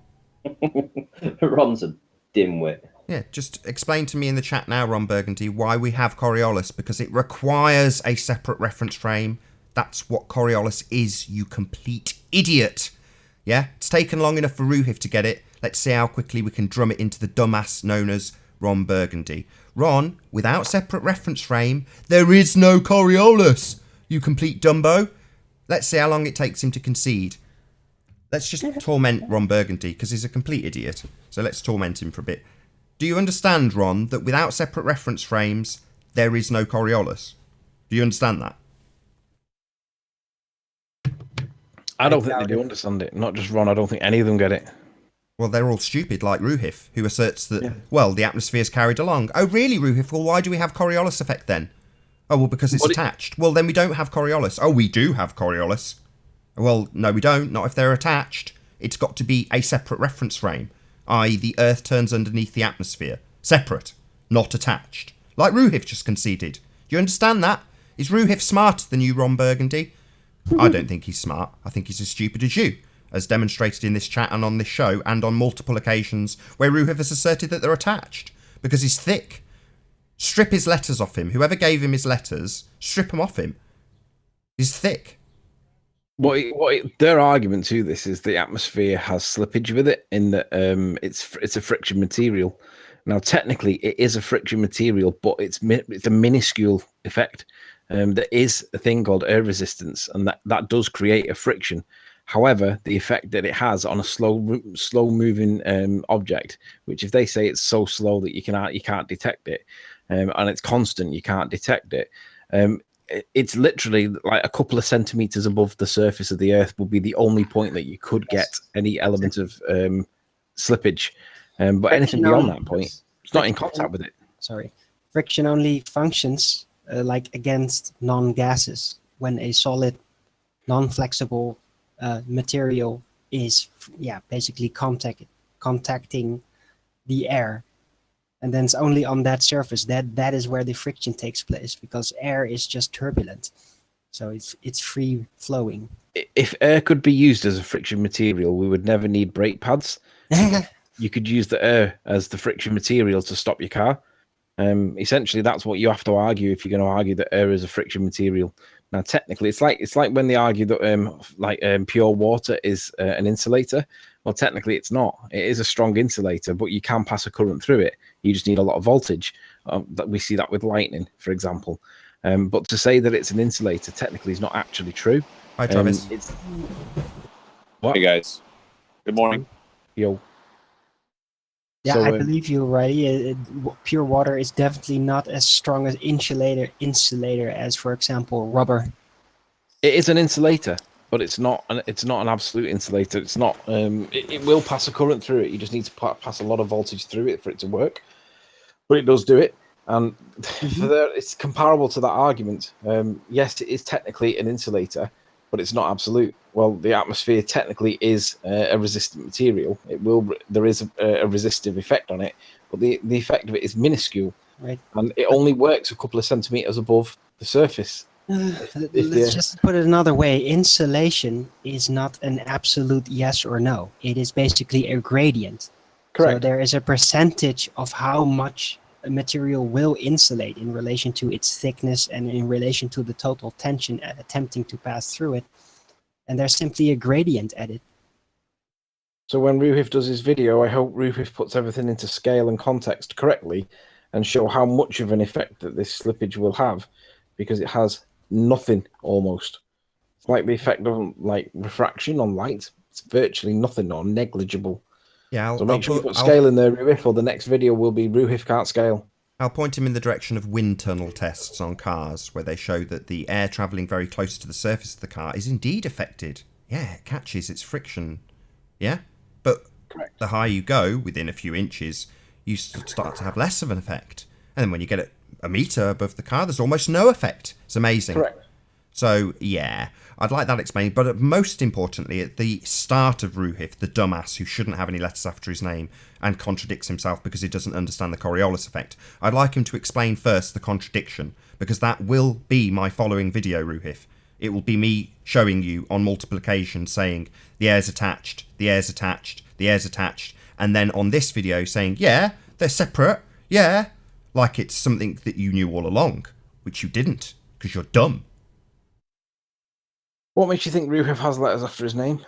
Ron's a dimwit. Yeah, just explain to me in the chat now, Ron Burgundy, why we have Coriolis, because it requires a separate reference frame. That's what Coriolis is, you complete idiot. Yeah, it's taken long enough for Ruhif to get it. Let's see how quickly we can drum it into the dumbass known as Ron Burgundy. Ron, without separate reference frame, there is no Coriolis, you complete Dumbo. Let's see how long it takes him to concede. Let's just torment Ron Burgundy, because he's a complete idiot. So let's torment him for a bit. Do you understand, Ron, that without separate reference frames, there is no Coriolis? Do you understand that? I don't think they do understand it. Not just Ron, I don't think any of them get it. Well, they're all stupid, like Ruhif, who asserts that, well, the atmosphere's carried along. Oh, really, Ruhif? Well, why do we have Coriolis effect then? Oh, well, because it's attached. Well, then we don't have Coriolis. Oh, we do have Coriolis. Well, no, we don't. Not if they're attached. It's got to be a separate reference frame. I.e. the Earth turns underneath the atmosphere. Separate, not attached. Like Ruhif just conceded. Do you understand that? Is Ruhif smarter than you, Ron Burgundy? I don't think he's smart. I think he's as stupid as you, as demonstrated in this chat and on this show, and on multiple occasions where Ruhif has asserted that they're attached, because he's thick. Strip his letters off him. Whoever gave him his letters, strip them off him. He's thick. Their argument to this is the atmosphere has slippage with it, in that it's a friction material. Now, technically, it is a friction material, but it's a minuscule effect. There is a thing called air resistance, and that does create a friction. However, the effect that it has on a slow moving object, which if they say it's so slow that you can't detect it, and it's constant, you can't detect it. it's literally like a couple of centimeters above the surface of the Earth would be the only point that you could get any element of slippage. But anything beyond that point, it's not in contact with it. Sorry, friction only functions like against non-gases when a solid, non-flexible material is basically contacting the air. And then it's only on that surface that is where the friction takes place, because air is just turbulent, so it's free flowing. If air could be used as a friction material, we would never need brake pads. You could use the air as the friction material to stop your car. Essentially, that's what you have to argue if you're going to argue that air is a friction material. Now, technically, it's like when they argue that pure water is an insulator. Well, technically, it's not. It is a strong insulator, but you can pass a current through it. You just need a lot of voltage. That we see that with lightning, for example. But to say that it's an insulator technically is not actually true. Hi, Travis. What? Hey guys, good morning. Yo. Yeah, So, I believe you're right. Pure water is definitely not as strong as insulator as, for example, rubber. It is an insulator, but it's not an absolute insulator. It's not. It will pass a current through it. You just need to pass a lot of voltage through it for it to work. But it does do it, and it's comparable to that argument. Yes, it is technically an insulator, but it's not absolute. Well, the atmosphere technically is a resistant material. There is a resistive effect on it, but the effect of it is minuscule, right? And it only works a couple of centimeters above the surface. Let's just put it another way. Insulation is not an absolute yes or no. It is basically a gradient. Correct. So there is a percentage of how much a material will insulate in relation to its thickness and in relation to the total tension attempting to pass through it. And there's simply a gradient at it. So when Ruhif does his video, I hope Ruhif puts everything into scale and context correctly and show how much of an effect that this slippage will have, because it has nothing almost. It's like the effect of like refraction on light. It's virtually nothing or negligible. Yeah, So make sure you put scale in there, Ruhif, or the next video will be Ruhif can't scale. I'll point him in the direction of wind tunnel tests on cars, where they show that the air travelling very close to the surface of the car is indeed affected. Yeah, it catches its friction. Yeah? But Correct. the higher you go, within a few inches, you start to have less of an effect. And then when you get it a metre above the car, there's almost no effect. It's amazing. Correct. So, yeah, I'd like that explained. But most importantly, at the start of Ruhif, the dumbass who shouldn't have any letters after his name and contradicts himself because he doesn't understand the Coriolis effect, I'd like him to explain first the contradiction, because that will be my following video, Ruhif. It will be me showing you on multiple occasions saying, the air's attached, the air's attached, the air's attached, and then on this video saying, yeah, they're separate, yeah, like it's something that you knew all along, which you didn't, because you're dumb. What makes you think Ruhif has letters after his name?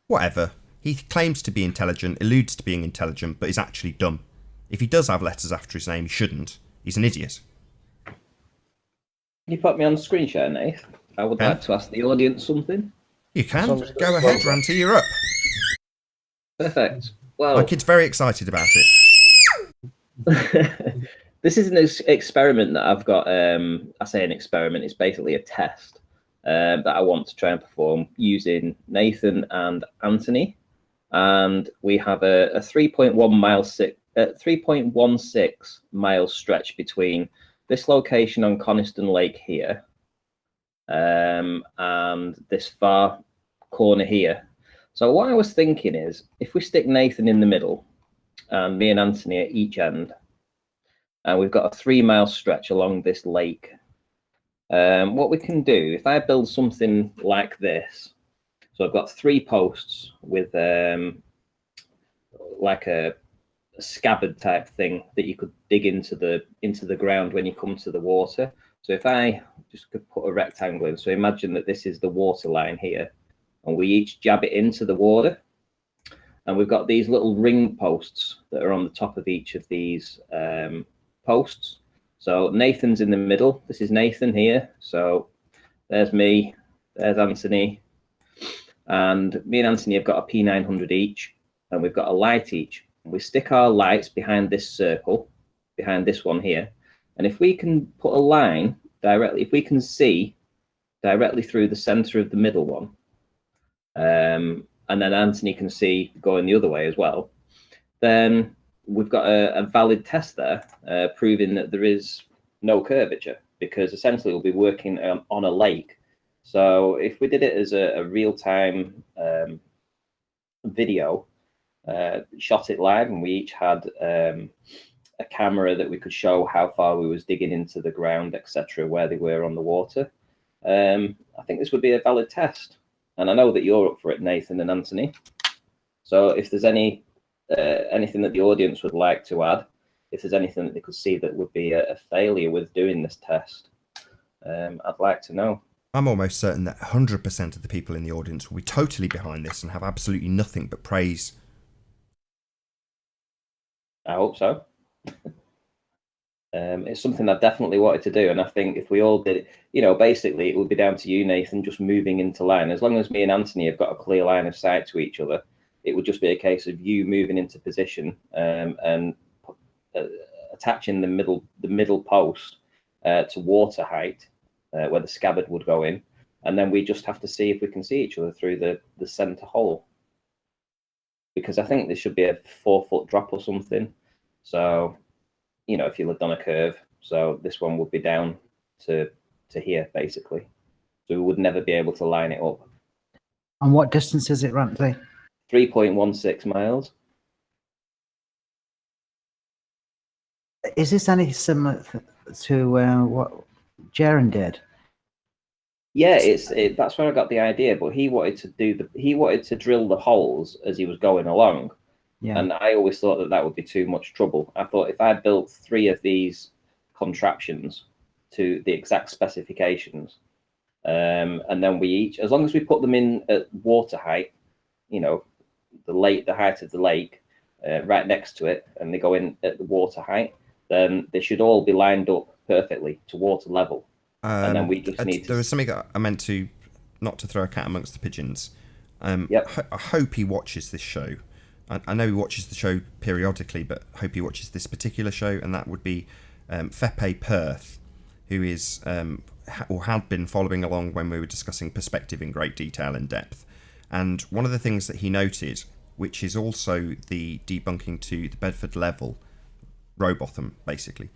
Whatever. He claims to be intelligent, alludes to being intelligent, but is actually dumb. If he does have letters after his name, he shouldn't. He's an idiot. Can you put me on screen share, Nath? I would like to ask the audience something. You can. Go ahead, Ranty, you're up. Perfect. Well, My kid's very excited about it. this is an experiment that I've got. I say an experiment. It's basically a test that I want to try and perform using Nathan and Anthony. And we have a 3.16 mile stretch between this location on Coniston Lake here and this far corner here. So what I was thinking is, if we stick Nathan in the middle and me and Anthony at each end, and we've got a 3 mile stretch along this lake, what we can do, if I build something like this, so I've got 3 posts with like a scabbard type thing that you could dig into the ground when you come to the water. So if I just could put a rectangle in, so imagine that this is the water line here, and we each jab it into the water, and we've got these little ring posts that are on the top of each of these posts. So Nathan's in the middle. This is Nathan here. So there's me, there's Anthony, and me and Anthony have got a P900 each, and we've got a light each. We stick our lights behind this circle, behind this one here, and if we can put a line directly, if we can see directly through the center of the middle one, and then Anthony can see going the other way as well, then we've got a valid test there, proving that there is no curvature, because essentially we'll be working on a lake. So if we did it as a real-time video, shot it live, and we each had a camera that we could show how far we was digging into the ground, etc., where they were on the water, I think this would be a valid test. And I know that you're up for it, Nathan and Anthony. So if there's anything that the audience would like to add, if there's anything that they could see that would be a failure with doing this test, I'd like to know. I'm almost certain that 100% of the people in the audience will be totally behind this and have absolutely nothing but praise. I hope so. It's something I definitely wanted to do, and I think if we all did it, basically it would be down to you, Nathan, just moving into line. As long as me and Anthony have got a clear line of sight to each other, it would just be a case of you moving into position and attaching the middle post to water height, where the scabbard would go in, and then we just have to see if we can see each other through the center hole. Because I think there should be a 4-foot drop or something. So, if you lived on a curve, so this one would be down to here, basically. So we would never be able to line it up. And what distance is it roughly? 3.16 miles. Is this any similar to what Jaren did? Yeah, that's where I got the idea. But he wanted to drill the holes as he was going along. Yeah. And I always thought that would be too much trouble. I thought if I built 3 of these contraptions to the exact specifications, and then we each, as long as we put them in at water height, the height of the lake, right next to it, and they go in at the water height, then they should all be lined up perfectly to water level. And then we just need to... There was something that I meant to, not to throw a cat amongst the pigeons. Yep. I hope he watches this show. I know he watches the show periodically, but I hope he watches this particular show, and that would be Fepe Perth, who is or had been following along when we were discussing perspective in great detail and depth. And one of the things that he noted, which is also the debunking to the Bedford level, Robotham basically,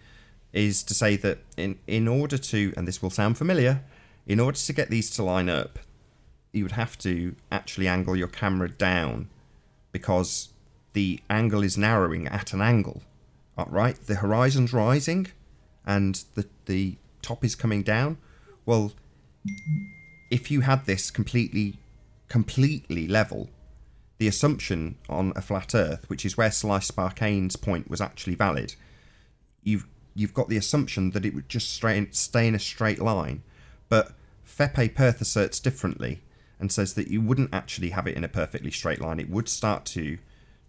is to say that in order to, and this will sound familiar, in order to get these to line up, you would have to actually angle your camera down, because the angle is narrowing at an angle, right? The horizon's rising and the top is coming down. Well, if you had this completely level, the assumption on a flat Earth, which is where Slice Sparkane's point was actually valid, you've got the assumption that it would just stay in a straight line. But Fepe Perth asserts differently and says that you wouldn't actually have it in a perfectly straight line. It would start to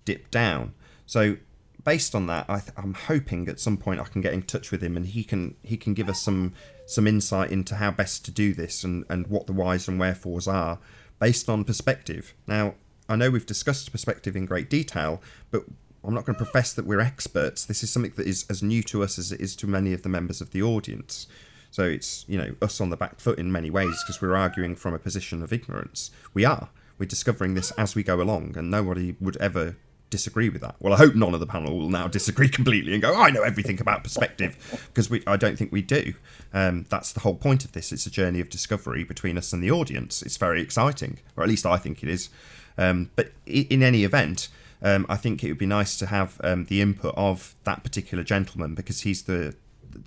dip down. So based on that, I'm hoping at some point I can get in touch with him and he can give us some insight into how best to do this and what the whys and wherefores are based on perspective. Now, I know we've discussed perspective in great detail, but I'm not going to profess that we're experts. This is something that is as new to us as it is to many of the members of the audience. So it's, us on the back foot in many ways, because we're arguing from a position of ignorance. We're discovering this as we go along, and nobody would ever disagree with that. Well, I hope none of the panel will now disagree completely and go, I know everything about perspective, because I don't think we do. That's the whole point of this. It's a journey of discovery between us and the audience. It's very exciting, or at least I think it is. But in any event, I think it would be nice to have the input of that particular gentleman, because he's the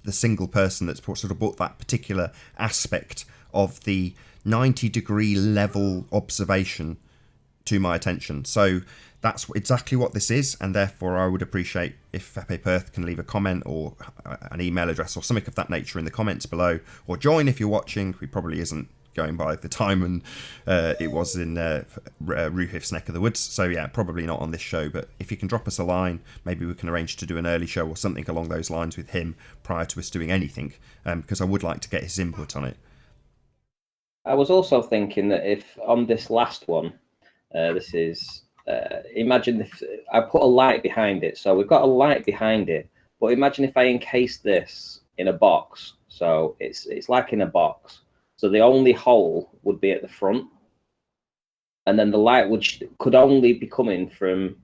single person that's sort of brought that particular aspect of the 90-degree level observation to my attention. So that's exactly what this is, and therefore I would appreciate if Fepe Perth can leave a comment or an email address or something of that nature in the comments below, or join if you're watching. He probably isn't going by the time, and it was in Ruhif's neck of the woods, so yeah, probably not on this show. But if you can drop us a line, maybe we can arrange to do an early show or something along those lines with him prior to us doing anything, because I would like to get his input on it. I was also thinking that if on this last one, this is imagine if I put a light behind it. So we've got a light behind it, but imagine if I encased this in a box. So it's like in a box. So the only hole would be at the front, and then the light could only be coming from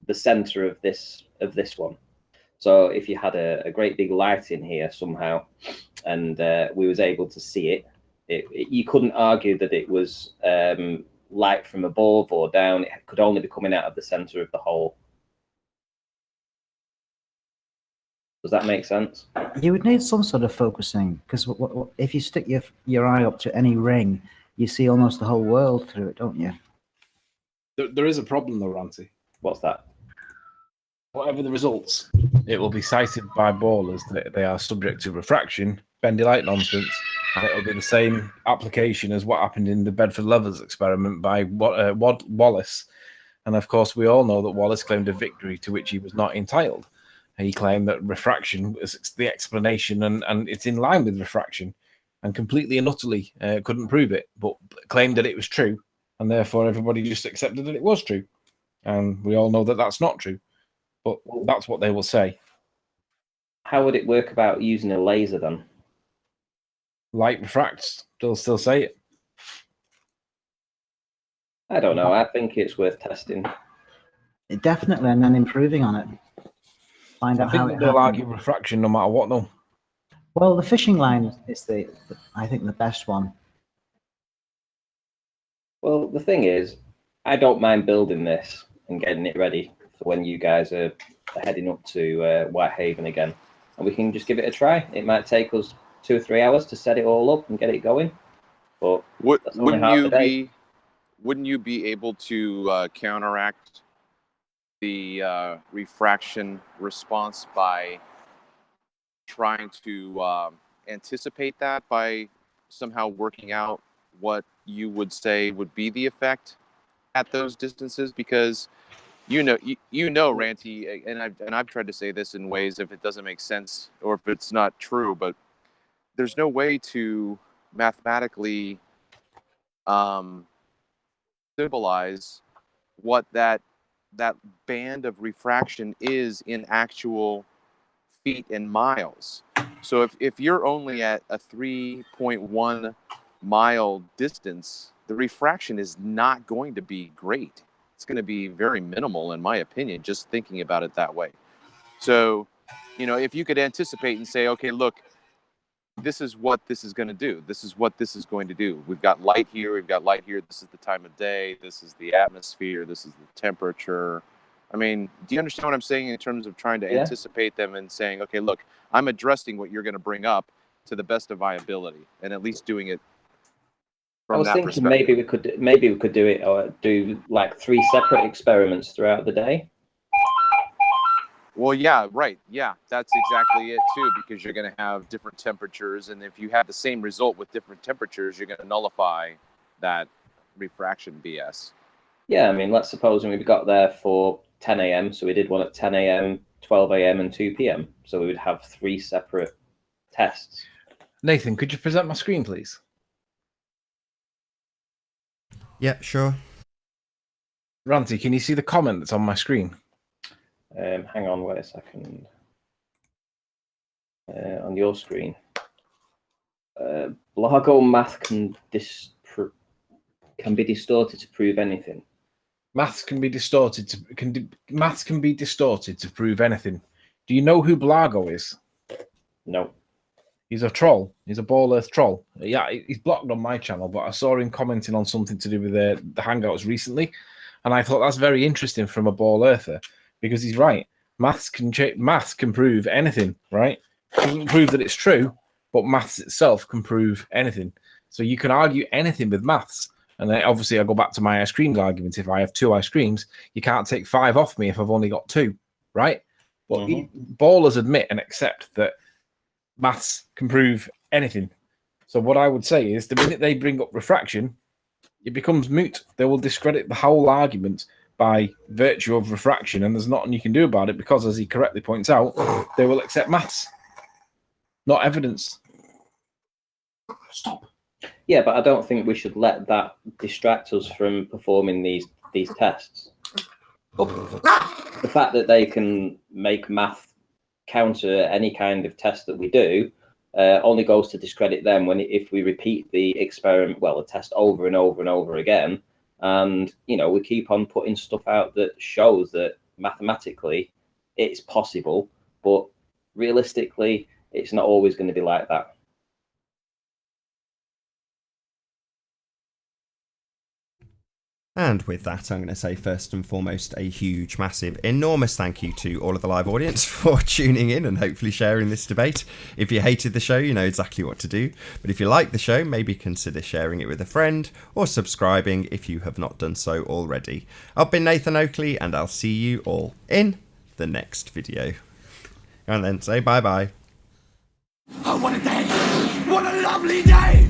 the center of this one. So if you had a great big light in here somehow, and we was able to see it, you couldn't argue that it was light from above or down. It could only be coming out of the center of the hole. Does that make sense? You would need some sort of focusing, because if you stick your eye up to any ring, you see almost the whole world through it, don't you? There is a problem though, Ranty. What's that? Whatever the results, it will be cited by ballers that they are subject to refraction, bendy light nonsense, and it will be the same application as what happened in the Bedford Leathers experiment by Wallace. And of course, we all know that Wallace claimed a victory to which he was not entitled. He claimed that refraction was the explanation, and it's in line with refraction, and completely and utterly couldn't prove it, but claimed that it was true, and therefore everybody just accepted that it was true. And we all know that that's not true, but that's what they will say. How would it work about using a laser then? Light refracts, they'll still say it. I don't know. I think it's worth testing. Definitely, and then improving on it. Find out how it they'll happened. argue refraction no matter what, though. Well, the fishing line is I think the best one. Well, the thing is, I don't mind building this and getting it ready for when you guys are heading up to Whitehaven again, and we can just give it a try. It might take us 2 or 3 hours to set it all up and get it going, but that's only half a day. Wouldn't you be able to counteract the refraction response by trying to anticipate that by somehow working out what you would say would be the effect at those distances? Because you know, Ranty, and I've tried to say this in ways if it doesn't make sense or if it's not true, but there's no way to mathematically symbolize what that band of refraction is in actual feet and miles. So if you're only at a 3.1 mile distance, the refraction is not going to be great. It's going to be very minimal, in my opinion, just thinking about it that way. So, if you could anticipate and say, okay, look, this is what this is going to do. This is what this is going to do. We've got light here. We've got light here. This is the time of day. This is the atmosphere. This is the temperature. I mean, do you understand what I'm saying in terms of trying to anticipate them and saying, okay, look, I'm addressing what you're going to bring up to the best of my ability, and at least doing it from that perspective. I was thinking maybe we could do it or do like 3 separate experiments throughout the day. Well, yeah, right. Yeah, that's exactly it too, because you're going to have different temperatures, and if you have the same result with different temperatures, you're going to nullify that refraction BS. Yeah, I mean, let's suppose we got there for 10 a.m. So we did one at 10 a.m., 12 a.m., and 2 p.m. So we would have 3 separate tests. Nathan, could you present my screen, please? Yeah, sure. Ranty, can you see the comment that's on my screen? Hang on, wait a second. On your screen. Largo math can be distorted to prove anything. Maths can be distorted to prove anything. Do you know who Blargo is? No. He's a troll. He's a Ball Earth troll. Yeah, he's blocked on my channel, but I saw him commenting on something to do with the Hangouts recently, and I thought that's very interesting from a Ball Earther, because he's right. Maths can prove anything, right? It doesn't prove that it's true, but maths itself can prove anything. So you can argue anything with maths. And then obviously I go back to my ice creams argument. If I have 2 ice creams, you can't take 5 off me if I've only got 2, right? But ballers admit and accept that maths can prove anything. So what I would say is the minute they bring up refraction, it becomes moot. They will discredit the whole argument by virtue of refraction, and there's nothing you can do about it because, as he correctly points out, they will accept maths, not evidence. Stop. Yeah, but I don't think we should let that distract us from performing these tests. The fact that they can make math counter any kind of test that we do only goes to discredit them if we repeat the experiment, well, the test over and over and over again. And, you know, we keep on putting stuff out that shows that mathematically it's possible, but realistically, it's not always going to be like that. And with that, I'm going to say first and foremost a huge, massive, enormous thank you to all of the live audience for tuning in and hopefully sharing this debate. If you hated the show, you know exactly what to do. But if you like the show, maybe consider sharing it with a friend or subscribing if you have not done so already. I've been Nathan Oakley, and I'll see you all in the next video. And then say bye-bye. Oh, what a day! What a lovely day!